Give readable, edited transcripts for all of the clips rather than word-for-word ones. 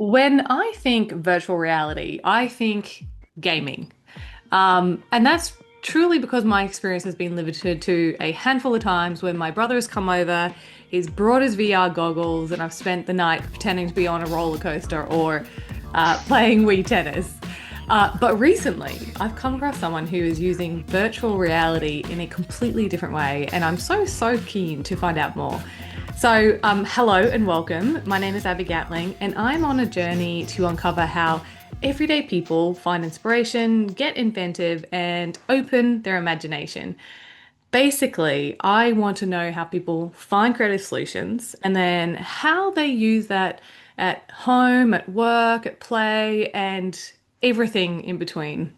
When I think virtual reality, I think gaming. And that's truly because my experience has been limited to a handful of times when my brother has come over, he's brought his VR goggles, and I've spent the night pretending to be on a roller coaster or playing Wii tennis. But recently, I've come across someone who is using virtual reality in a completely different way, and I'm so keen to find out more. So, hello and welcome. My name is Abi Gatling, and I'm on a journey to uncover how everyday people find inspiration, get inventive, and open their imagination. Basically, I want to know how people find creative solutions and then how they use that at home, at work, at play, and everything in between.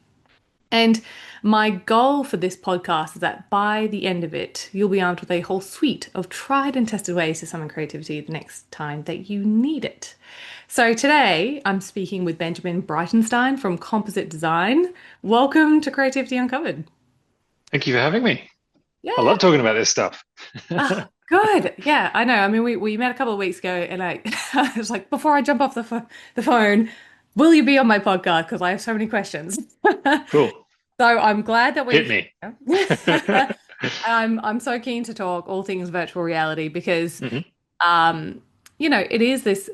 And my goal for this podcast is that by the end of it, you'll be armed with a whole suite of tried and tested ways to summon creativity the next time that you need it. So today, I'm speaking with Benjamin Breitenstein from Composit Design. Welcome to Creativity Uncovered. Thank you for having me. I Yeah. love talking about this stuff. Ah, good. Yeah, I know. I mean, we met a couple of weeks ago, and I was like, before I jump off the phone, will you be on my podcast? Because I have so many questions. Cool. So I'm glad that we're Hit me. here. I'm so keen to talk all things virtual reality because Hmm. um, it is this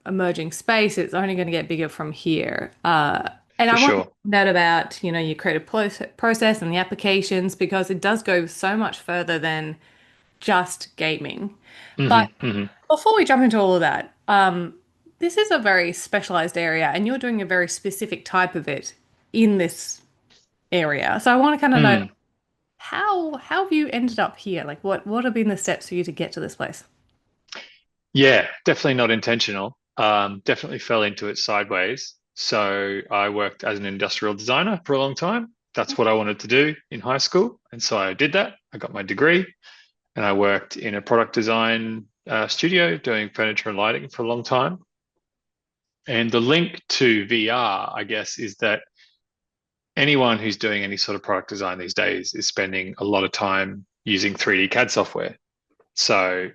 emerging space. It's only going to get bigger from here. And For I want to sure. know about, your creative process and the applications because it does go so much further than just gaming. But Hmm. Hmm. before we jump into all of that, this is a very specialized area and you're doing a very specific type of it in this area. So I want to kind of know Mm. how have you ended up here? Like what have been the steps for you to get to this place? Yeah, definitely not intentional. Definitely fell into it sideways. So I worked as an industrial designer for a long time. That's what I wanted to do in high school. And so I did that. I got my degree and I worked in a product design studio doing furniture and lighting for a long time. And the link to VR, I guess, is that anyone who's doing any sort of product design these days is spending a lot of time using 3D CAD software. So,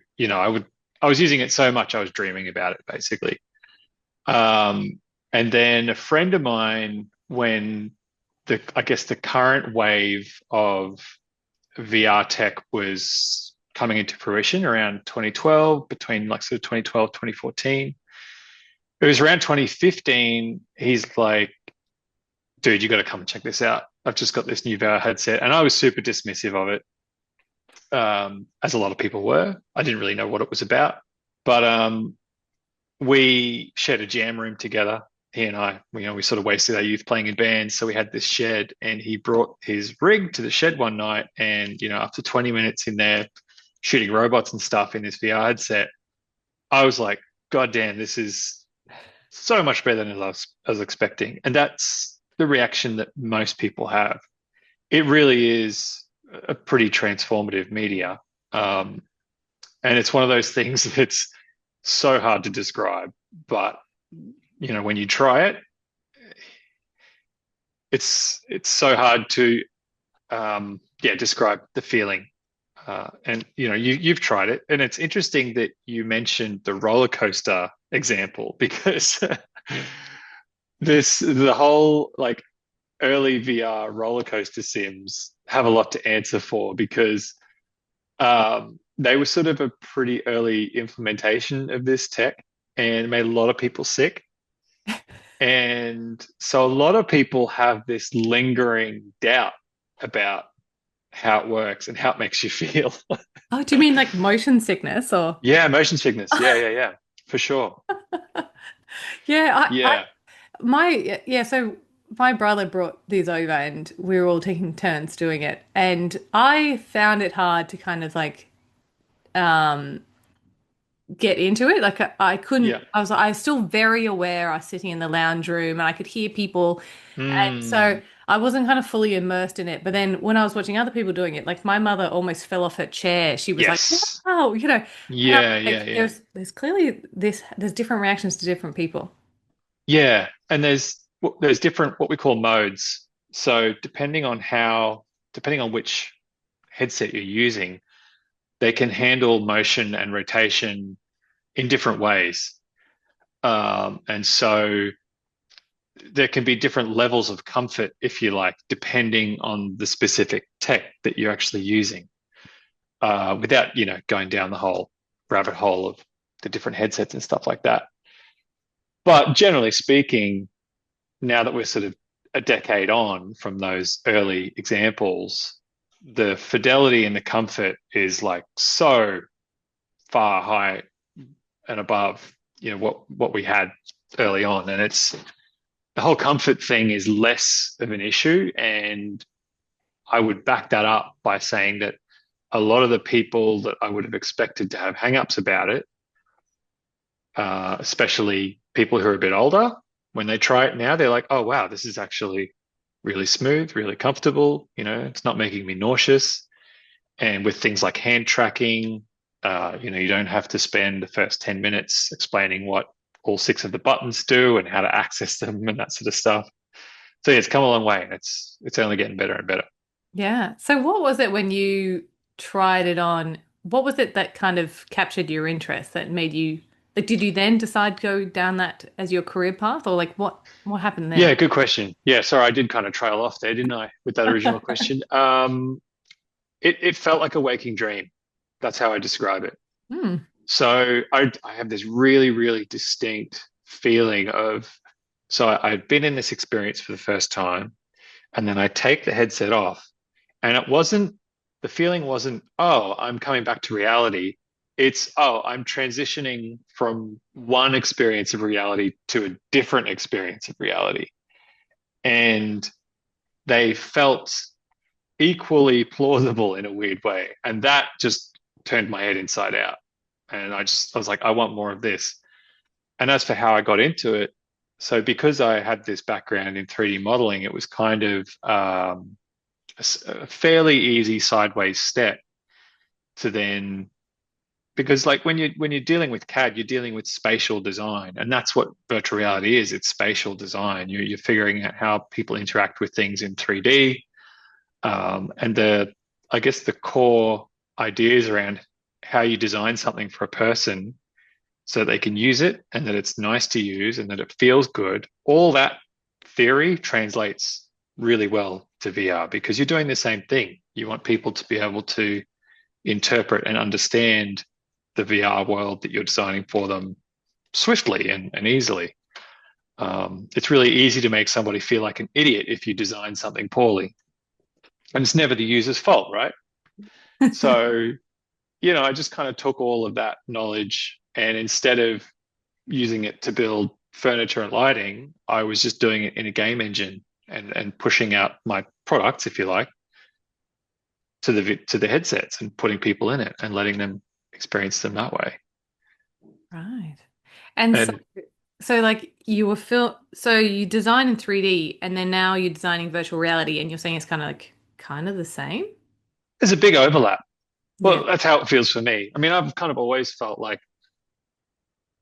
I was using it so much, I was dreaming about it basically. Um, and then a friend of mine, when I guess the current wave of VR tech was coming into fruition around 2012, between like sort of 2012, 2014. It was around 2015. He's like, dude, you got to come and check this out. I've just got this new VR headset. And I was super dismissive of it, as a lot of people were. I didn't really know what it was about. But we shared a jam room together. He and I, we sort of wasted our youth playing in bands. So we had this shed and he brought his rig to the shed one night. And, after 20 minutes in there shooting robots and stuff in this VR headset, I was like, God damn, this is so much better than I was expecting. And that's the reaction that most people have. It really is a pretty transformative media. Um, and it's one of those things that's so hard to describe. But, when you try it, it's so hard to, yeah, describe the feeling. And you've tried it, and it's interesting that you mentioned the roller coaster example because the whole like early VR roller coaster sims have a lot to answer for because they were sort of a pretty early implementation of this tech and made a lot of people sick. And so a lot of people have this lingering doubt about how it works and how it makes you feel. Oh, do you mean like motion sickness or? Yeah, motion sickness. Yeah, yeah, yeah, for sure. Yeah, Yeah. so my brother brought these over and we were all taking turns doing it. And I found it hard to kind of like um get into it. Like I couldn't, Yeah. I was still very aware. I was sitting in the lounge room and I could hear people. And so Mm, I wasn't kind of fully immersed in it. But then when I was watching other people doing it, like my mother almost fell off her chair. She was like, yes. wow, and I was Yeah, yeah, like, yeah. there's clearly there's different reactions to different people. Yeah. And there's different what we call modes. So depending on which headset you're using, they can handle motion and rotation in different ways. And so there can be different levels of comfort, if you like, depending on the specific tech that you're actually using, without, going down the whole rabbit hole of the different headsets and stuff like that. But generally speaking, now that we're sort of a decade on from those early examples, the fidelity and the comfort is like so far high and above, what we had early on. And it's the whole comfort thing is less of an issue. And I would back that up by saying that a lot of the people that I would have expected to have hangups about it, especially people who are a bit older, when they try it now, they're like, oh, wow, this is actually really smooth, really comfortable. It's not making me nauseous. And with things like hand tracking, you don't have to spend the first 10 minutes explaining what all six of the buttons do and how to access them and that sort of stuff. So yeah, it's come a long way, and it's only getting better and better. Yeah. So what was it when you tried it on? What was it that kind of captured your interest that made you like did you then decide to go down that as your career path or like what happened Yeah, there? good question. Yeah, sorry, I did kind of trail off there, didn't I, with that original question? It felt like a waking dream. That's how I describe it. Hmm. So I have this really, really distinct feeling of, so I'd been in this experience for the first time, and then I take the headset off, and the feeling wasn't, oh, I'm coming back to reality. It's, oh, I'm transitioning from one experience of reality to a different experience of reality. And they felt equally plausible in a weird way. And that just turned my head inside out. And I was like, I want more of this. And as for how I got into it, so because I had this background in 3D modeling, it was kind of a fairly easy sideways step to then, because like when you're dealing with CAD, you're dealing with spatial design, and that's what virtual reality is. It's spatial design. You're figuring out how people interact with things in 3D, and I guess the core ideas around how you design something for a person so they can use it and that it's nice to use and that it feels good. All that theory translates really well to VR because you're doing the same thing. You want people to be able to interpret and understand the VR world that you're designing for them swiftly and easily. It's really easy to make somebody feel like an idiot if you design something poorly. And it's never the user's fault, right? So, I just kind of took all of that knowledge and instead of using it to build furniture and lighting, I was just doing it in a game engine and pushing out my products, if you like, to the headsets and putting people in it and letting them experience them that way. Right. And so And so like you were so you design in 3D and then now you're designing virtual reality and you're saying it's kind of the same? there's a big overlap. Yeah. Well, that's how it feels for me. I mean, I've kind of always felt like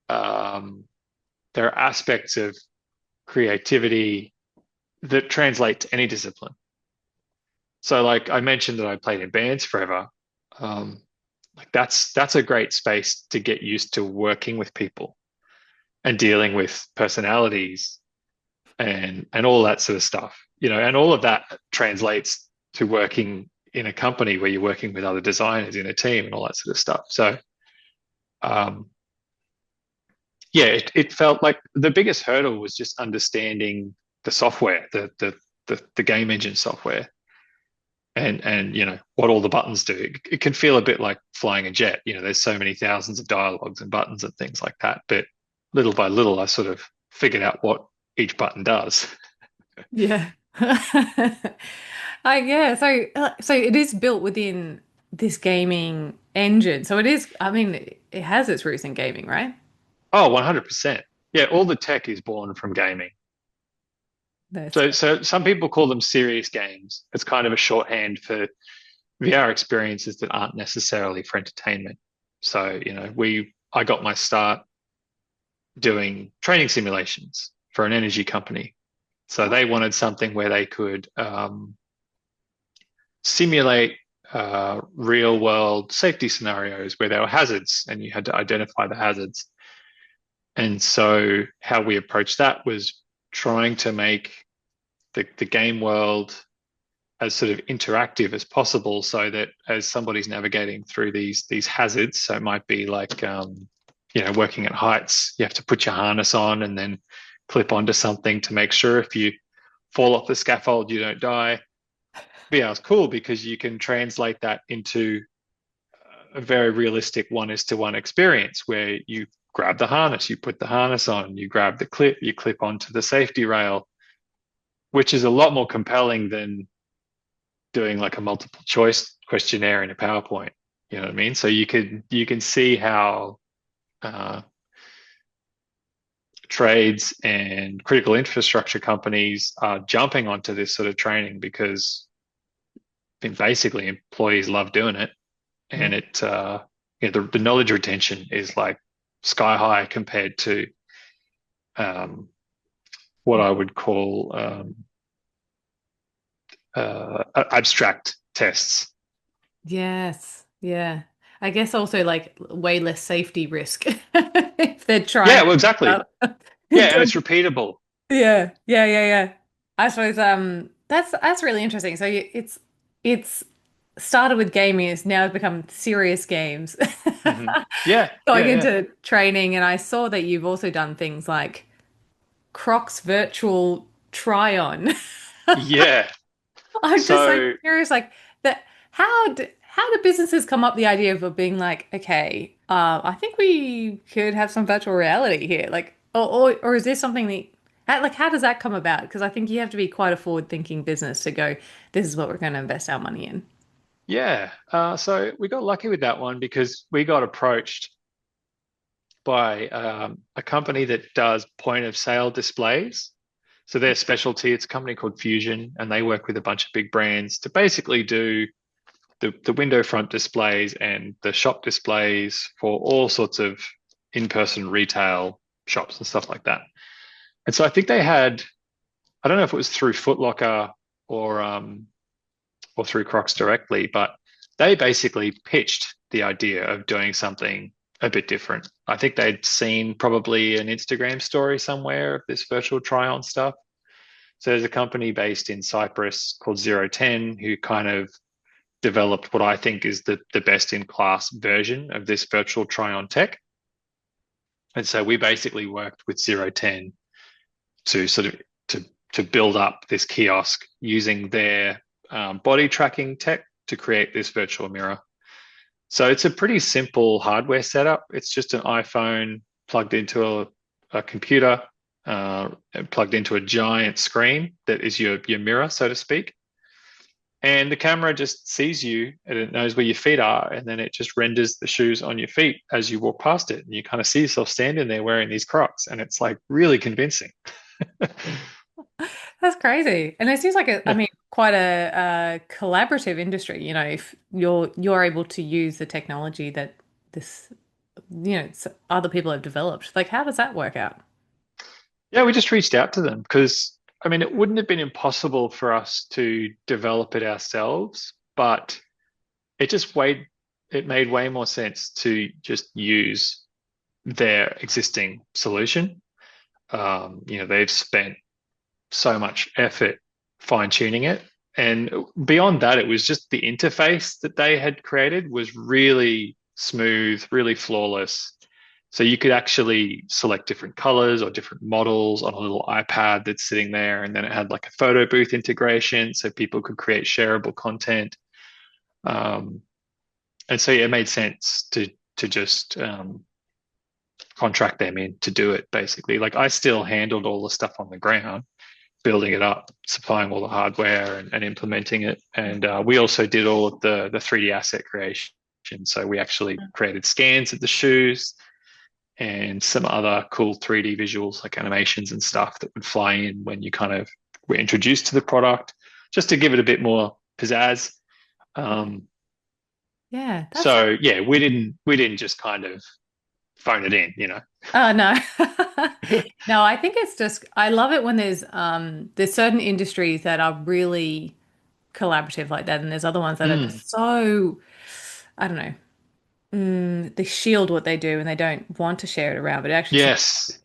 um, there are aspects of creativity that translate to any discipline. So, like I mentioned that I played in bands forever. Um, like that's a great space to get used to working with people and dealing with personalities and all that sort of stuff. And all of that translates to working in a company where you're working with other designers in a team and all that sort of stuff. So, um, yeah, it felt like the biggest hurdle was just understanding the software, the game engine software, and what all the buttons do. It can feel a bit like flying a jet. There's so many thousands of dialogues and buttons and things like that. But little by little, I sort of figured out what each button does. Yeah. Yeah, so it is built within this gaming engine. So it is, I mean, it has its roots in gaming, right? Oh, 100%. Yeah, all the tech is born from gaming. That's So some people call them serious games. It's kind of a shorthand for VR experiences that aren't necessarily for entertainment. So, I got my start doing training simulations for an energy company. So oh, they wanted something where they could simulate real world safety scenarios where there were hazards and you had to identify the hazards. And so how we approached that was trying to make the game world as sort of interactive as possible so that as somebody's navigating through these hazards, so it might be like working at heights, you have to put your harness on and then clip onto something to make sure if you fall off the scaffold you don't die. VR's cool because you can translate that into a very realistic one-is-to-one experience where you grab the harness, you put the harness on, you grab the clip, you clip onto the safety rail, which is a lot more compelling than doing like a multiple choice questionnaire in a PowerPoint. You know what I mean? So you can see how uh, trades and critical infrastructure companies are jumping onto this sort of training because basically employees love doing it, Yeah. and the knowledge retention is like sky high compared to um, what I would call abstract tests. Yes. Yeah. I guess also like way less safety risk if they're trying Yeah, to well, exactly. Yeah, and it's repeatable. Yeah, yeah, yeah, yeah. I suppose that's really interesting. So it's started with gaming, it's now become serious games. Yeah, Going yeah, yeah, into training, and I saw that you've also done things like Crocs virtual try-on. yeah. I'm just so So curious, like that. How do businesses come up with the idea of being like, okay, I think we could have some virtual reality here, like, or is this something that, like, how does that come about? Because I think you have to be quite a forward-thinking business to go, this is what we're going to invest our money in. yeah, so we got lucky with that one because we got approached by a company that does point of sale displays. So their specialty, it's a company called Fusion, and they work with a bunch of big brands to basically do the window front displays and the shop displays for all sorts of in-person retail shops and stuff like that. And so I think they had, I don't know if it was through Foot Locker or or through Crocs directly, but they basically pitched the idea of doing something a bit different. I think they'd seen probably an Instagram story somewhere of this virtual try-on stuff. So there's a company based in Cyprus called 010 who kind of developed what I think is the best in class version of this virtual try-on tech. And so we basically worked with 010 to sort of to build up this kiosk using their body tracking tech to create this virtual mirror. So it's a pretty simple hardware setup. It's just an iPhone plugged into a computer, and plugged into a giant screen that is your mirror, so to speak. And the camera just sees you and it knows where your feet are, and then it just renders the shoes on your feet as you walk past it. And you kind of see yourself standing there wearing these Crocs, and it's like really convincing. That's crazy. And it seems like I Yeah. mean, quite a collaborative industry, if you're able to use the technology that this, other people have developed. Like, how does that work out? Yeah, we just reached out to them because, I mean, it wouldn't have been impossible for us to develop it ourselves, but it made way more sense to just use their existing solution. They've spent so much effort fine tuning it. And beyond that, it was just the interface that they had created was really smooth, really flawless. So you could actually select different colors or different models on a little iPad that's sitting there. And then it had like a photo booth integration so people could create shareable content. Um, and so yeah, it made sense to just contract them in to do it basically. Like I still handled all the stuff on the ground, building it up, supplying all the hardware and implementing it. And we also did all of the 3D asset creation. So we actually created scans of the shoes and some other cool 3D visuals like animations and stuff that would fly in when you kind of were introduced to the product, just to give it a bit more pizzazz. Um, Yeah, that's so yeah, we didn't just kind of phone it in, you know. oh no. No, I think it's just I love it when there's certain industries that are really collaborative like that, and there's other ones that are Mm, just so I don't know. they shield what they do and they don't want to share it around, but it actually seems Yes.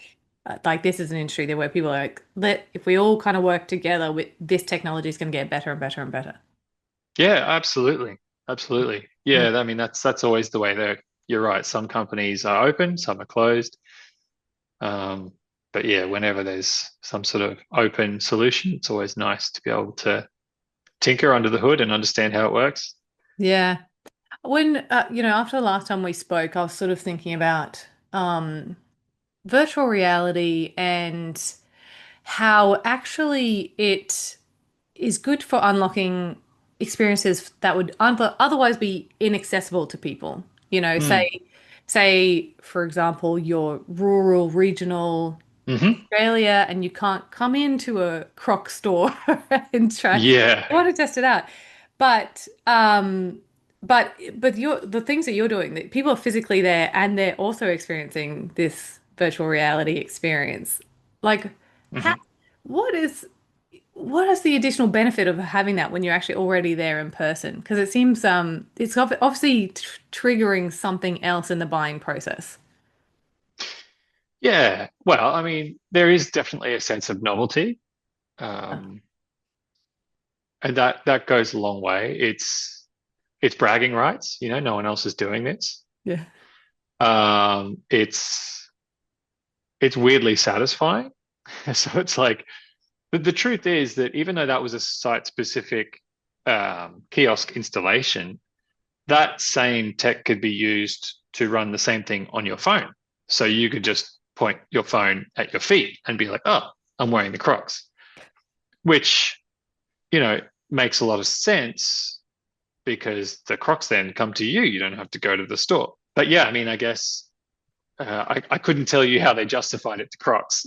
like this is an industry there where people are like, if we all kind of work together, with this technology is going to get better and better and better. Yeah, absolutely. Absolutely. Mm. Yeah, I mean that's always the way there. You're right. Some companies are open, some are closed. Um, but yeah, whenever there's some sort of open solution, it's always nice to be able to tinker under the hood and understand how it works. Yeah. When, after the last time we spoke, I was sort of thinking about virtual reality and how actually it is good for unlocking experiences that would otherwise be inaccessible to people. Mm. Say, for example, you're rural, regional Hmm. Australia, and you can't come into a Crocs store and try. Yeah. I want to test it out, but the things that you're doing, that people are physically there and they're also experiencing this virtual reality experience. Like, how, Hmm. what is the additional benefit of having that when you're actually already there in person? Because it seems it's obviously triggering something else in the buying process. Yeah. Well, I mean, there is definitely a sense of novelty. Um, and that goes a long way. It's bragging rights, no one else is doing this. Yeah. It's weirdly satisfying. So it's like the truth is that even though that was a site-specific kiosk installation, that same tech could be used to run the same thing on your phone. So you could just point your phone at your feet and be like, "Oh, I'm wearing the Crocs," which, you know, makes a lot of sense because the Crocs then come to you. You don't have to go to the store. But yeah, I mean, I guess I couldn't tell you how they justified it to Crocs.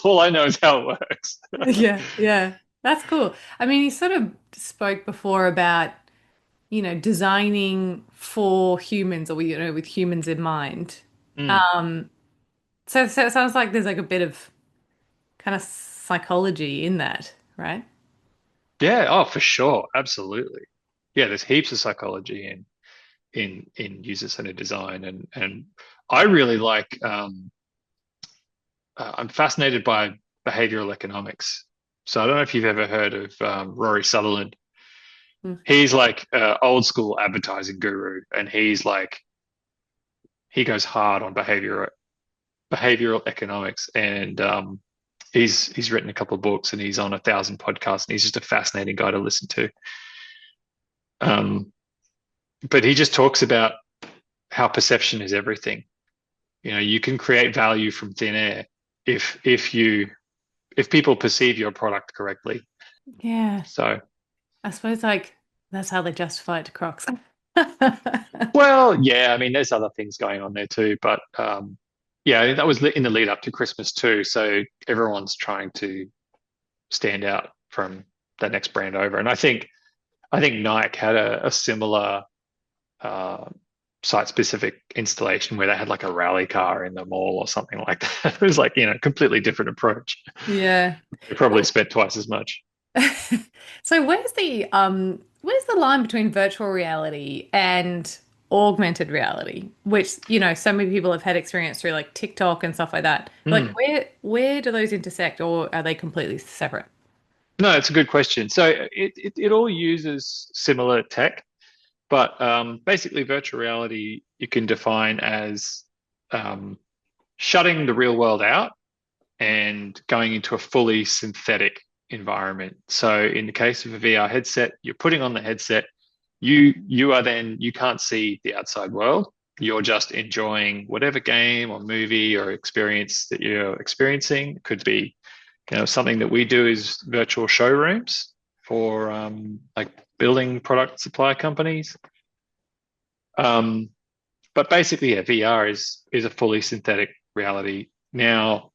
All I know is how it works. Yeah, yeah. That's cool. I mean, you sort of spoke before about, designing for humans or, with humans in mind. Mm. Um, so it sounds like there's like a bit of kind of psychology in that, right? Yeah, oh, for sure. Absolutely. Yeah, there's heaps of psychology in user-centered design and I really like I'm fascinated by behavioral economics. So I don't know if you've ever heard of Rory Sutherland. Mm. He's like old school advertising guru, and he goes hard on behavioral economics, and he's written a couple of books, and he's on 1,000 podcasts, and he's just a fascinating guy to listen to. Um, but he just talks about how perception is everything. You can create value from thin air if people perceive your product correctly. Yeah. So, I suppose like that's how they justify it to Crocs. well, yeah, I mean, there's other things going on there too, but yeah, that was in the lead up to Christmas too. So everyone's trying to stand out from the next brand over, and I think Nike had a similar uh, site-specific installation where they had like a rally car in the mall or something like that. It was like, completely different approach. Yeah. They probably spent twice as much. So where's the line between virtual reality and augmented reality, which, so many people have had experience through like TikTok and stuff like that. Like Hmm. where do those intersect or are they completely separate? No, it's a good question. So it all uses similar tech, but basically virtual reality you can define as um, shutting the real world out and going into a fully synthetic environment. So in the case of a VR headset, you're putting on the headset, you can't see the outside world. You're just enjoying whatever game or movie or experience that you're experiencing. It could be, something that we do is virtual showrooms for like building product supply companies. Um, but basically, yeah, VR is a fully synthetic reality. Now,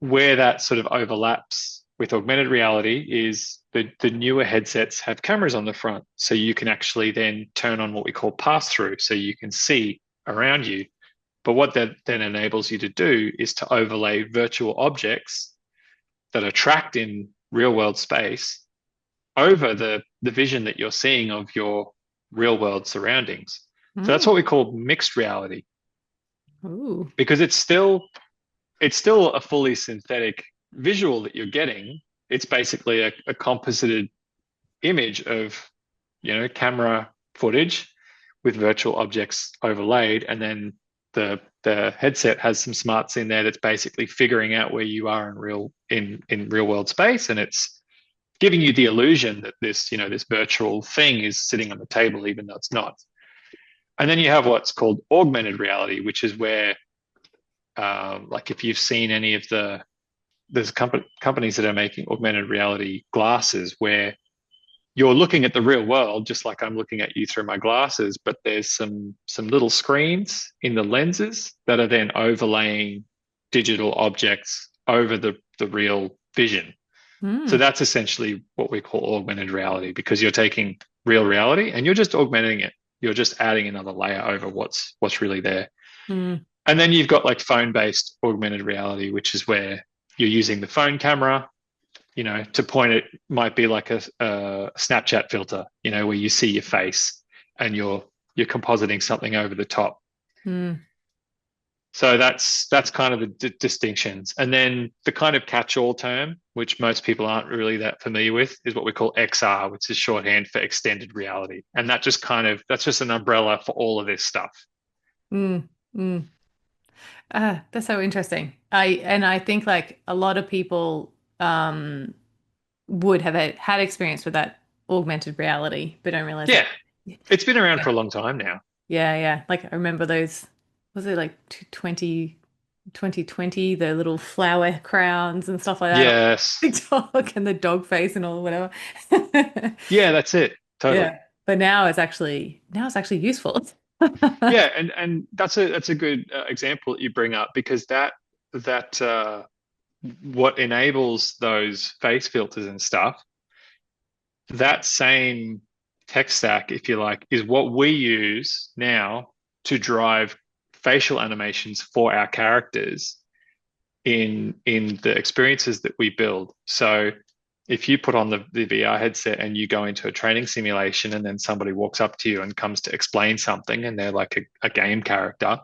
where that sort of overlaps with augmented reality is the newer headsets have cameras on the front. So you can actually then turn on what we call pass through. So you can see around you. But what that then enables you to do is to overlay virtual objects that are tracked in real world space over the vision that you're seeing of your real world surroundings. So that's Mm. what we call mixed reality Ooh. because it's still a fully synthetic visual that you're getting. It's basically a composited image of, camera footage with virtual objects overlaid, and then the headset has some smarts in there that's basically figuring out where you are in real world space, and it's giving you the illusion that this virtual thing is sitting on the table, even though it's not. And then you have what's called augmented reality, which is where, like, if you've seen any of there's companies that are making augmented reality glasses where you're looking at the real world just like I'm looking at you through my glasses, but there's some little screens in the lenses that are then overlaying digital objects over the real vision. So Mm. that's essentially what we call augmented reality, because you're taking real reality and you're just augmenting it. You're just adding another layer over what's really there. Mm. And then you've got like phone-based augmented reality, which is where you're using the phone camera, to point it might be like a Snapchat filter, where you see your face and you're compositing something over the top. Mm. So that's kind of the distinctions. And then the kind of catch-all term, which most people aren't really that familiar with, is what we call XR, which is shorthand for extended reality. And that's just an umbrella for all of this stuff. Mm. Mm. That's so interesting. I think like a lot of people would have had experience with that augmented reality, but don't realize Yeah, like it's been around yeah, for a long time now. yeah, yeah. Like I remember those, was it like 2020, the little flower crowns and stuff like that on Yes. TikTok and the dog face and all whatever. Yeah, that's it. Totally. Yeah. But now it's actually useful. Yeah, and that's a good example that you bring up, because that what enables those face filters and stuff, that same tech stack, if you like, is what we use now to drive facial animations for our characters in the experiences that we build. So if you put on the VR headset and you go into a training simulation and then somebody walks up to you and comes to explain something and they're like a game character,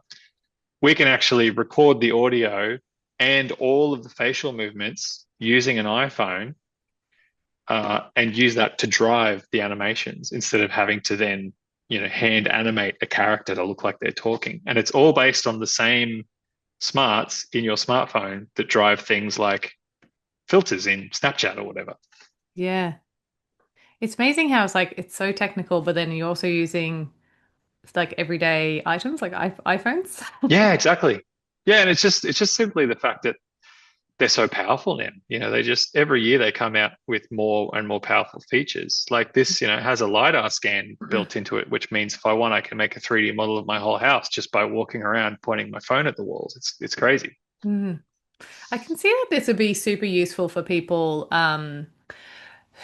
we can actually record the audio and all of the facial movements using an iPhone, and use that to drive the animations instead of having to then, hand animate a character to look like they're talking. And it's all based on the same smarts in your smartphone that drive things like filters in Snapchat or whatever. Yeah. It's amazing how it's like it's so technical, but then you're also using like everyday items like iPhones. Yeah, exactly. Yeah, and it's just simply the fact that they're so powerful now. They just every year they come out with more and more powerful features. Like this, has a LiDAR scan built into it, which means if I want, I can make a 3D model of my whole house just by walking around pointing my phone at the walls. It's crazy. Mm. I can see that this would be super useful for people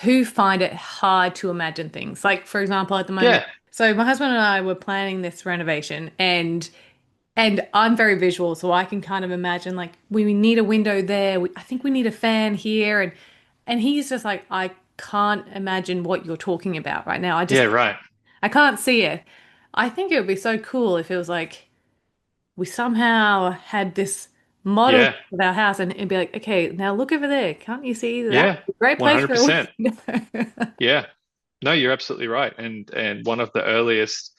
who find it hard to imagine things. Like, for example, at the moment, Yeah, so my husband and I were planning this renovation and I'm very visual, so I can kind of imagine like we need a window there. I think we need a fan here, and he's just like, I can't imagine what you're talking about right now. yeah, right. I can't see it. I think it would be so cool if it was like we somehow had this model Yeah, of our house and it'd be like, okay, now look over there. Can't you see that? yeah, Great place for a 100%. window. Yeah. No, you're absolutely right. And one of the earliest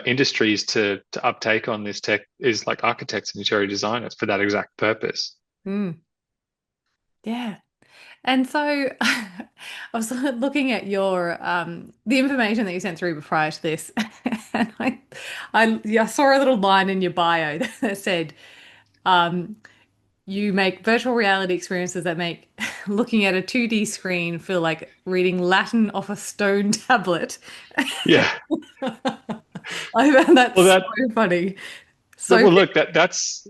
industries to uptake on this tech is like architects and interior designers for that exact purpose. Mm, yeah. And so I was looking at your the information that you sent through prior to this, and I saw a little line in your bio that said um, you make virtual reality experiences that make looking at a 2D screen feel like reading Latin off a stone tablet. Yeah. I found that Well, so that funny. So well, look, that's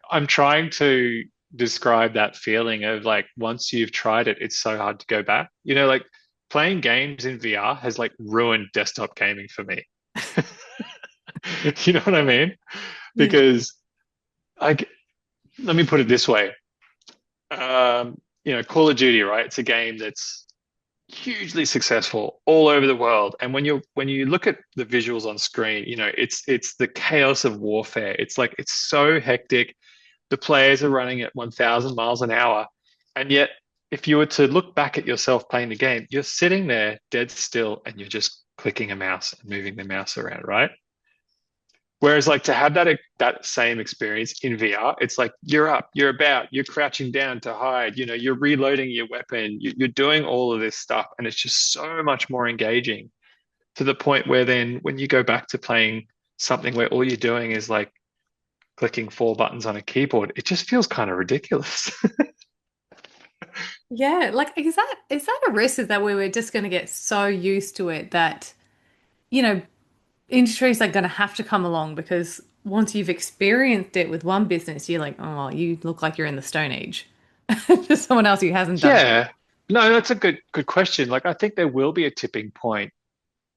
I'm trying to describe that feeling of like once you've tried it, it's so hard to go back. Like playing games in VR has like ruined desktop gaming for me. You know what I mean? yeah. Because like, let me put it this way. Call of Duty, right? It's a game that's, hugely successful all over the world. And when you look at the visuals on screen, it's the chaos of warfare. It's like it's so hectic. The players are running at 1,000 miles an hour. And yet, if you were to look back at yourself playing the game, you're sitting there dead still and you're just clicking a mouse and moving the mouse around, right? Whereas like to have that same experience in VR, it's like you're up, you're about, you're crouching down to hide, you're reloading your weapon, you're doing all of this stuff, and it's just so much more engaging to the point where then when you go back to playing something where all you're doing is like clicking four buttons on a keyboard, it just feels kind of ridiculous. Yeah, like is that a risk? Is that we were just going to get so used to it that, you know, industries are going to have to come along because once you've experienced it with one business, you're like, oh, you look like you're in the Stone Age to someone else who hasn't done it. Yeah. No, that's a good question. Like I think there will be a tipping point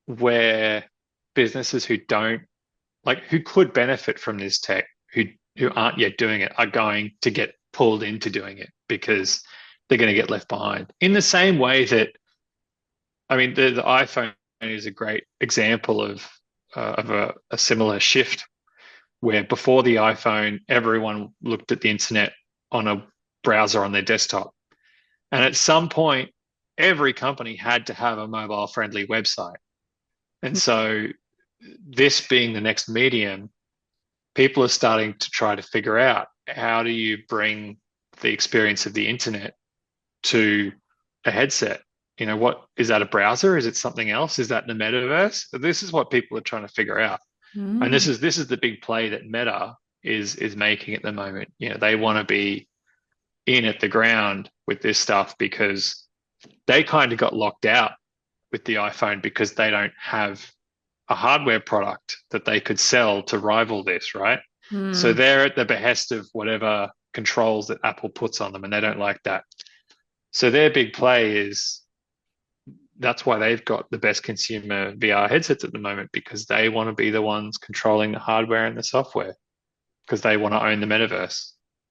where businesses who don't like who could benefit from this tech who aren't yet doing it are going to get pulled into doing it because they're going to get left behind. In the same way that I mean the iPhone is a great example of a similar shift where before the iPhone everyone looked at the internet on a browser on their desktop. And at some point every company had to have a mobile friendly website. And so this being the next medium, people are starting to try to figure out how do you bring the experience of the internet to a headset? What is that, a browser? Is it something else? Is that the metaverse? This is what people are trying to figure out. And Mm. this is the big play that Meta is making at the moment. They want to be in at the ground with this stuff because they kind of got locked out with the iPhone because they don't have a hardware product that they could sell to rival this, right? So Mm. they're at the behest of whatever controls that Apple puts on them, and they don't like that. So their big play is that's why they've got the best consumer VR headsets at the moment because they want to be the ones controlling the hardware and the software because they want to own the metaverse,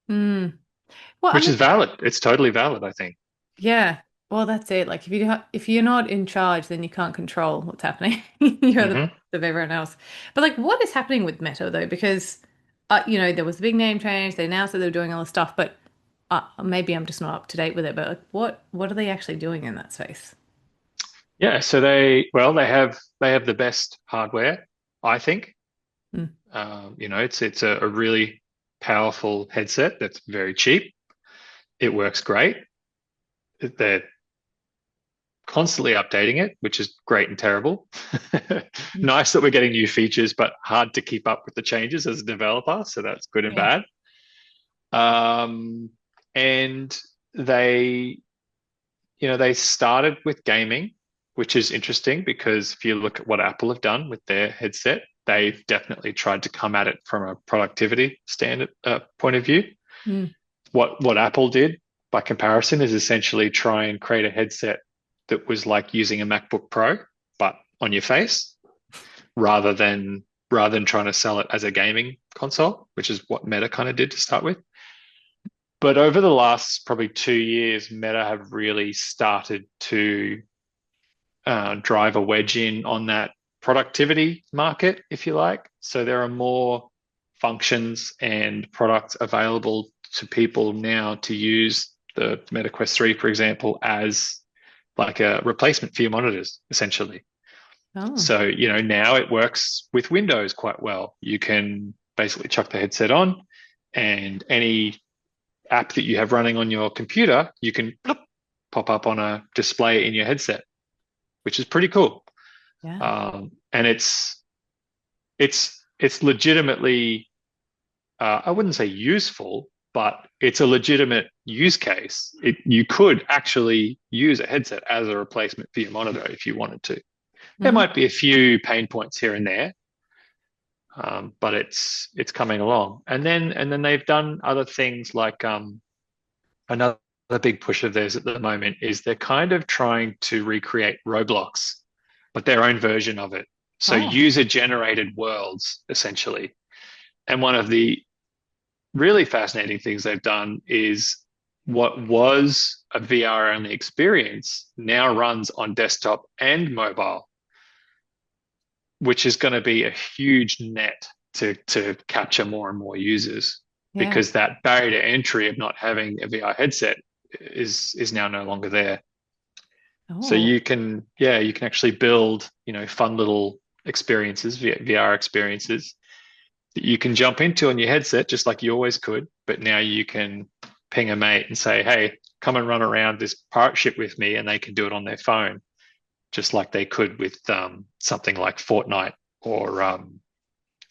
Mm. Well, I which mean, is valid. It's totally valid, I think. yeah. Well, that's it. Like if you're not in charge, then you can't control what's happening. You're the boss Hmm. of everyone else. But like, what is happening with Meta though? Because there was a big name change. They announced that they were doing all this stuff, but maybe I'm just not up to date with it. But like, what are they actually doing in that space? Yeah, so they have the best hardware, I think. Mm. It's a really powerful headset that's very cheap. It works great. They're constantly updating it, which is great and terrible. Mm. Nice that we're getting new features, but hard to keep up with the changes as a developer. So that's good and Yeah. bad. And they, they started with gaming, which is interesting because if you look at what Apple have done with their headset, they've definitely tried to come at it from a productivity standard point of view. Mm. What Apple did by comparison is essentially try and create a headset that was like using a MacBook Pro, but on your face, rather than trying to sell it as a gaming console, which is what Meta kind of did to start with. But over the last probably 2 years, Meta have really started to drive a wedge in on that productivity market, if you like. So there are more functions and products available to people now to use the Meta Quest 3, for example, as like a replacement for your monitors, essentially. Oh, So, now it works with Windows quite well. You can basically chuck the headset on and any app that you have running on your computer, you can bloop, pop up on a display in your headset, which is pretty cool. yeah. And it's legitimately, I wouldn't say useful, but it's a legitimate use case. You could actually use a headset as a replacement for your monitor if you wanted to. There Mm. might be a few pain points here and there, but it's coming along. And then they've done other things like another big push of theirs at the moment is they're kind of trying to recreate Roblox, but their own version of it. So Oh, user-generated worlds, essentially. And one of the really fascinating things they've done is what was a VR only experience now runs on desktop and mobile, which is going to be a huge net to capture more and more users Yeah. because that barrier to entry of not having a VR headset is now no longer there. So Oh, you can, yeah, you can actually build, fun little experiences, VR experiences that you can jump into on your headset just like you always could. But now you can ping a mate and say, hey, come and run around this pirate ship with me, and they can do it on their phone, just like they could with something like Fortnite or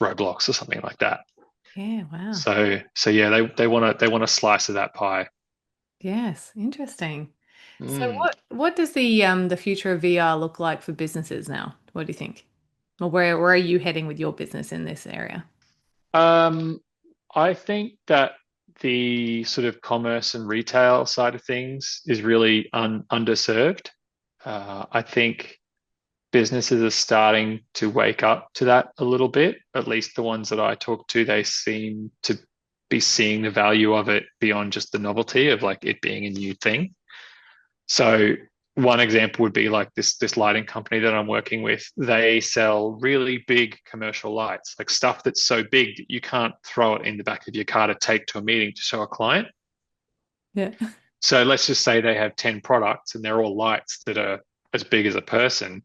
Roblox or something like that. yeah. Wow. So yeah, they want a slice of that pie. Yes. Interesting. So Mm. what does the future of VR look like for businesses now? What do you think? Or where are you heading with your business in this area? Um, I think that the sort of commerce and retail side of things is really underserved. I think businesses are starting to wake up to that a little bit. At least the ones that I talk to, they seem to be seeing the value of it beyond just the novelty of like it being a new thing. So one example would be like this lighting company that I'm working with. They sell really big commercial lights, like stuff that's so big that you can't throw it in the back of your car to take to a meeting to show a client. Yeah. So let's just say they have 10 products and they're all lights that are as big as a person.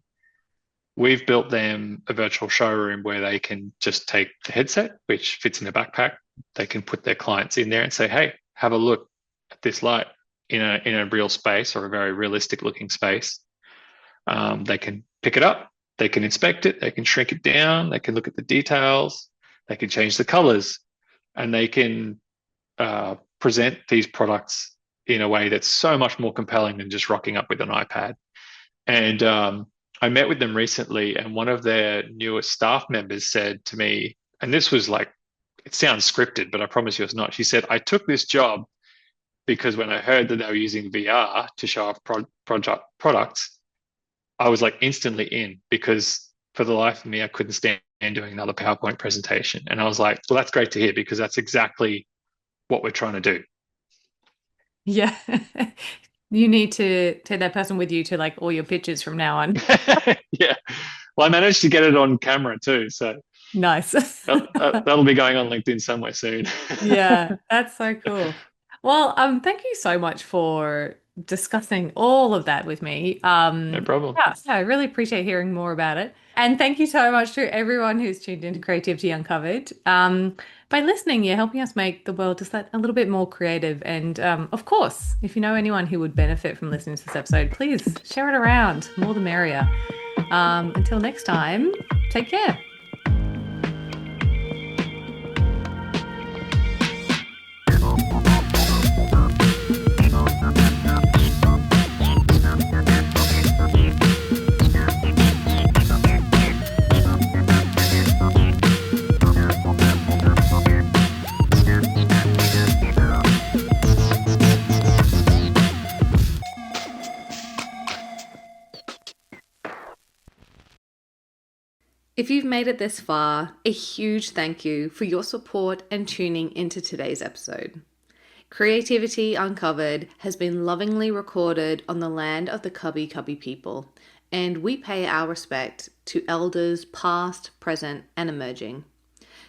We've built them a virtual showroom where they can just take the headset, which fits in a backpack. They can put their clients in there and say, hey, have a look at this light in a real space or a very realistic looking space. They can pick it up, they can inspect it, they can shrink it down, they can look at the details, they can change the colors, and they can present these products in a way that's so much more compelling than just rocking up with an iPad. And I met with them recently, and one of their newest staff members said to me, and this was like, it sounds scripted, but I promise you it's not. She said, I took this job because when I heard that they were using VR to show off products, I was like instantly in because for the life of me, I couldn't stand doing another PowerPoint presentation. And I was like, well, that's great to hear because that's exactly what we're trying to do. Yeah. You need to take that person with you to like all your pictures from now on. Yeah. Well, I managed to get it on camera too. So Nice. that'll be going on LinkedIn somewhere soon. Yeah, that's so cool. Well, thank you so much for discussing all of that with me. No problem. Yeah, I really appreciate hearing more about it. And thank you so much to everyone who's tuned into Creativity Uncovered. By listening, you're helping us make the world just that a little bit more creative. And of course, if you know anyone who would benefit from listening to this episode, please share it around. More the merrier. Until next time, take care. If you've made it this far, a huge thank you for your support and tuning into today's episode. Creativity Uncovered has been lovingly recorded on the land of the Cubby Cubby people, and we pay our respect to elders past, present, and emerging.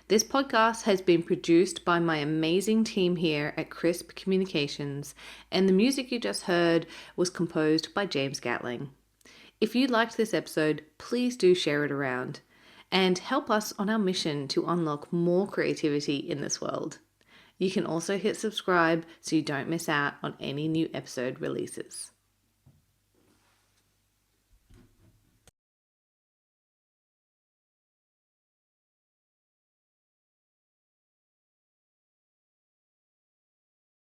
This podcast has been produced by my amazing team here at Crisp Communications, and the music you just heard was composed by James Gatling. If you liked this episode, please do share it around and help us on our mission to unlock more creativity in this world. You can also hit subscribe so you don't miss out on any new episode releases.